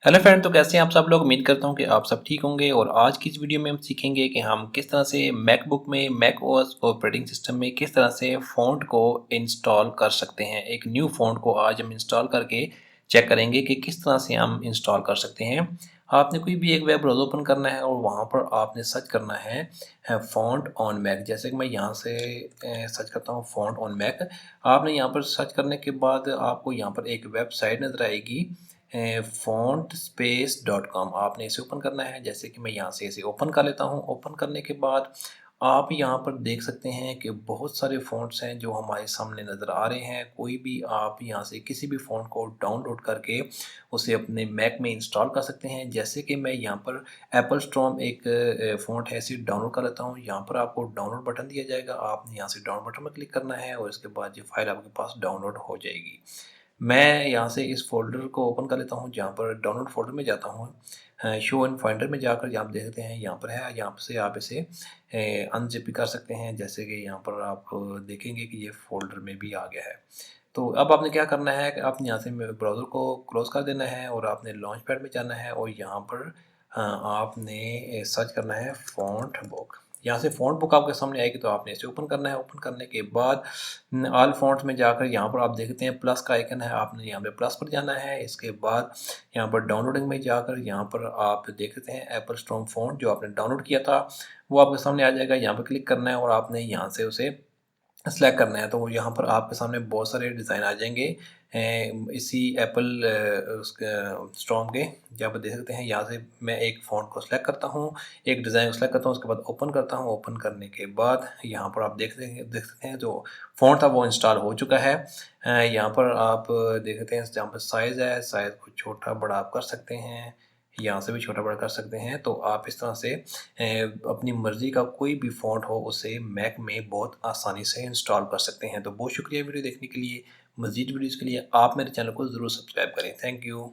Hello friend, तो कैसे हैं आप सब लोग। उम्मीद करता हूं कि आप सब ठीक होंगे। और आज की इस वीडियो में हम सीखेंगे कि हम किस तरह से मैकबुक में मैक ओएस ऑपरेटिंग सिस्टम में किस तरह से फ़ॉन्ट को इंस्टॉल कर सकते हैं। एक न्यू फ़ॉन्ट को आज हम इंस्टॉल करके चेक करेंगे कि किस तरह से हम इंस्टॉल कर सकते हैं। आपने कोई भी एक वेब ब्राउज़र ओपन करना है और वहाँ पर आपने सर्च करना है फ़ॉन्ट ऑन मैक। जैसे कि मैं यहाँ से सर्च करता हूँ फ़ॉन्ट ऑन मैक। आपने यहाँ पर सर्च करने के बाद आपको यहाँ पर एक वेबसाइट नज़र आएगी fontspace.com। आपने इसे ओपन करना है। जैसे कि मैं यहाँ से इसे ओपन कर लेता हूँ। ओपन करने के बाद आप यहाँ पर देख सकते हैं कि बहुत सारे फ़ॉन्ट्स हैं जो हमारे सामने नज़र आ रहे हैं। कोई भी आप यहाँ से किसी भी फ़ॉन्ट को डाउनलोड करके उसे अपने मैक में इंस्टॉल कर सकते हैं। जैसे कि मैं यहाँ पर एप्पल स्टॉर्म एक फ़ॉन्ट है, इसे डाउनलोड कर लेता हूँ। यहाँ पर आपको डाउनलोड बटन दिया जाएगा। आपने यहाँ से डाउनलोड बटन पर क्लिक करना है और इसके बाद ये फ़ाइल आपके पास डाउनलोड हो जाएगी। मैं यहाँ से इस फ़ोल्डर को ओपन कर लेता हूँ। जहाँ पर डाउनलोड फ़ोल्डर में जाता हूँ, शो एंड फाइंडर में जाकर यहाँ आप देखते हैं यहाँ पर है। यहाँ से आप इसे अनज़िप भी कर सकते हैं। जैसे कि यहाँ पर आप देखेंगे कि ये फ़ोल्डर में भी आ गया है। तो अब आपने क्या करना है कि आपने यहाँ से ब्राउज़र को क्लोज़ कर देना है और आपने लॉन्च पैड में जाना है और यहाँ पर आपने सर्च करना है फ़ॉन्ट बुक। यहाँ से फ़ॉन्ट बुक आपके सामने आएगी तो आपने इसे ओपन करना है। ओपन करने के बाद ऑल फ़ॉन्ट्स में जाकर यहाँ पर आप देखते हैं प्लस का आइकन है। आपने यहाँ पे प्लस पर जाना है। इसके बाद यहाँ पर डाउनलोडिंग में जाकर यहाँ पर आप देख सकते हैं एप्पल स्टॉर्म फ़ॉन्ट जो आपने डाउनलोड किया था वो आपके सामने आ जाएगा। यहाँ पर क्लिक करना है और आपने यहाँ से उसे सेलेक्ट करना है। तो यहाँ पर आपके सामने बहुत सारे डिज़ाइन आ जाएँगे इसी एप्पल उसका स्टॉर्म के। जहाँ पर देख सकते हैं यहाँ से मैं एक फ़ॉन्ट को सेलेक्ट करता हूँ, एक डिज़ाइन को सेलेक्ट करता हूँ, उसके बाद ओपन करता हूँ। ओपन करने के बाद यहाँ पर आप देख सकते हैं जो फ़ॉन्ट था वो इंस्टॉल हो चुका है। यहाँ पर आप देख सकते हैं जहाँ पर साइज़ है, साइज़ को छोटा-बड़ा आप कर सकते हैं। यहाँ से भी छोटा-बड़ा कर सकते हैं। तो आप इस तरह से अपनी मर्ज़ी का कोई भी फ़ॉन्ट हो उसे मैक में बहुत आसानी से इंस्टॉल कर सकते हैं। तो बहुत शुक्रिया वीडियो देखने के लिए। मज़ीद वीडियोज़ के लिए आप मेरे चैनल को ज़रूर सब्सक्राइब करें। Thank you.